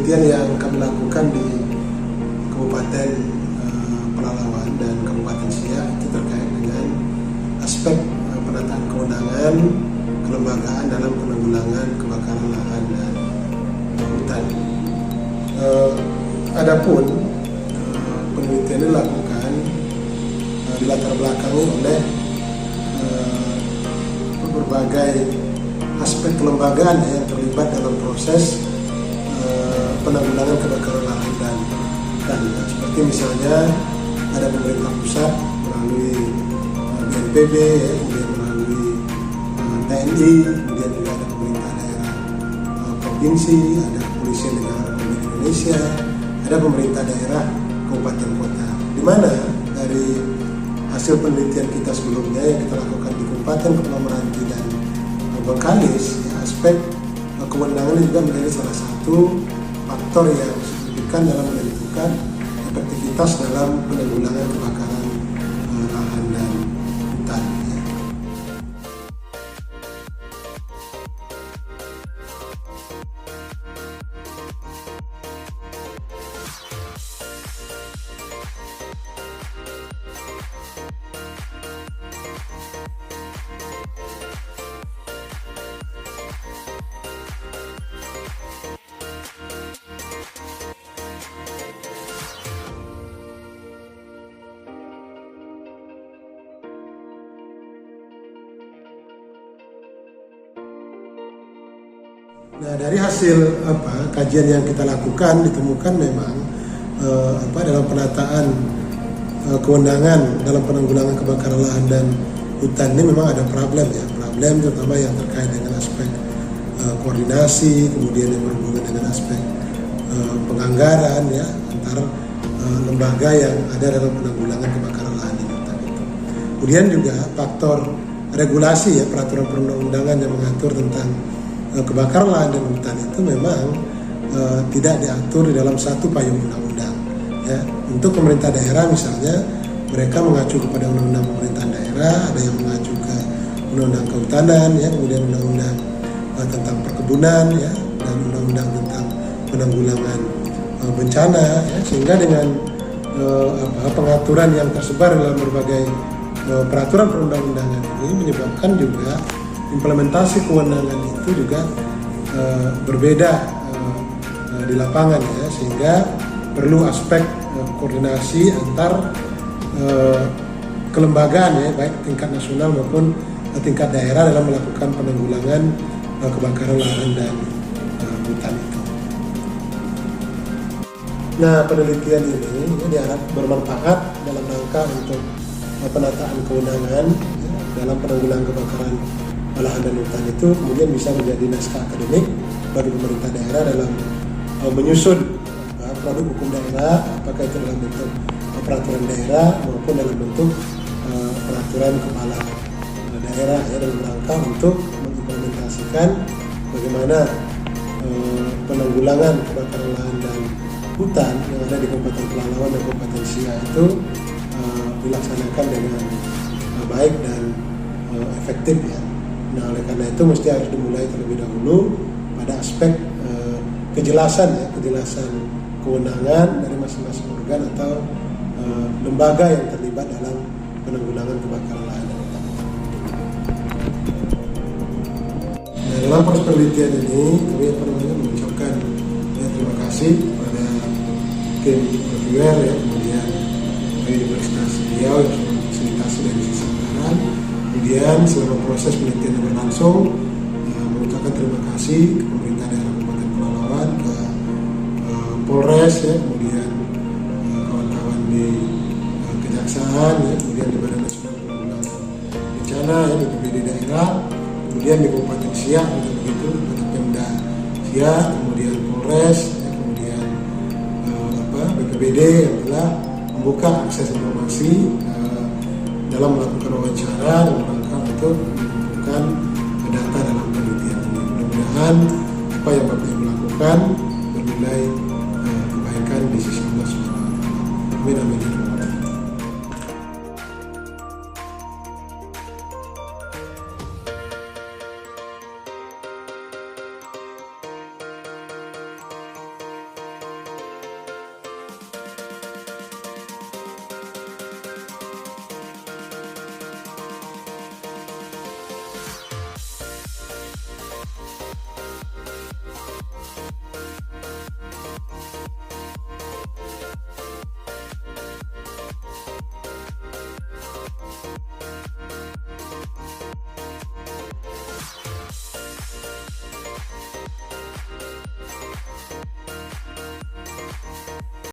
penelitian yang kami lakukan di Kabupaten Pelalawan dan Kabupaten Siak itu terkait dengan aspek penataan kewenangan kelembagaan dalam penanggulangan kebakaran lahan dan hutan. Adapun penelitian ini dilakukan dilatar belakangi oleh berbagai aspek kelembagaan yang terlibat dalam proses penanggulangan kebakaran lahan dan hutan. Seperti misalnya ada pemerintah pusat melalui BNPB, kemudian melalui TNI, kemudian juga ada pemerintah daerah provinsi, ada Kepolisian Negara Republik Indonesia, ada pemerintah daerah kabupaten kota. Di mana dari hasil penelitian kita sebelumnya yang kita lakukan di Kabupaten Kepulauan Meranti dan Bengkalis, ya, aspek kewenangan juga menjadi salah satu faktor yang signifikan dalam menentukan efektivitas dalam penanggulangan kebakaran lahan dan hutan. Ya. Nah, dari hasil kajian yang kita lakukan ditemukan memang dalam penataan kewenangan dalam penanggulangan kebakaran lahan dan hutan ini memang ada problem terutama yang terkait dengan aspek koordinasi, kemudian yang berhubungan dengan aspek penganggaran ya antar lembaga yang ada dalam penanggulangan kebakaran lahan dan hutan itu. Kemudian juga faktor regulasi ya, peraturan perundang-undangan yang mengatur tentang kebakaran lahan dan hutan itu memang tidak diatur di dalam satu payung undang-undang. Ya. Untuk pemerintah daerah misalnya mereka mengacu kepada undang-undang pemerintahan daerah, ada yang mengacu ke undang-undang kehutanan, ya, kemudian undang-undang tentang perkebunan, ya, dan undang-undang tentang penanggulangan bencana. Ya. Sehingga dengan pengaturan yang tersebar dalam berbagai peraturan perundang-undangan ini menyebabkan juga implementasi kewenangan itu juga berbeda di lapangan ya, sehingga perlu aspek koordinasi antar kelembagaan ya, baik tingkat nasional maupun tingkat daerah dalam melakukan penanggulangan kebakaran lahan dan hutan itu. Nah, penelitian ini diharap bermanfaat dalam rangka untuk penataan kewenangan ya, dalam penanggulangan kebakaran lahan dan hutan itu kemudian bisa menjadi naskah akademik bagi pemerintah daerah dalam menyusun produk hukum daerah, apakah itu dalam bentuk peraturan daerah maupun dalam bentuk peraturan kepala daerah ya, dalam rangka untuk mengimplementasikan bagaimana penanggulangan kebakaran lahan dan hutan yang ada di Kabupaten Pelalawan dan Kabupaten Siak itu dilaksanakan dengan baik dan efektif ya. Nah, oleh karena itu mesti harus dimulai terlebih dahulu pada aspek kejelasan kewenangan dari masing-masing organ atau lembaga yang terlibat dalam penanggulangan kebakaran lahan dan hutan. Nah, dalam proses penelitian ini kami mengucapkan terima kasih kepada tim reviewer ya, kemudian Universitas Riau yang sudah fasilitasi dari sisi anggaran. Kemudian selama proses penelitian yang berlangsung mengucapkan terima kasih ke pemerintah daerah Kabupaten Pelalawan, ke Polres ya, kemudian kawan-kawan di Kejaksaan ya, kemudian di Badan Nasional Penanggulangan Bencana ya, BPBD daerah, kemudian di Kabupaten Siak juga begitu, kepada Pemda Siak, kemudian Polres ya, kemudian BPBD yang telah membuka akses informasi dalam melakukan wawancara dan rangka untuk mengumpulkan data dalam penelitian ini. Mudah-mudahan apa yang Bapak Ibu lakukan bernilai kebaikan di sisi Allah Subhanahu wa Ta'ala. Amin amin.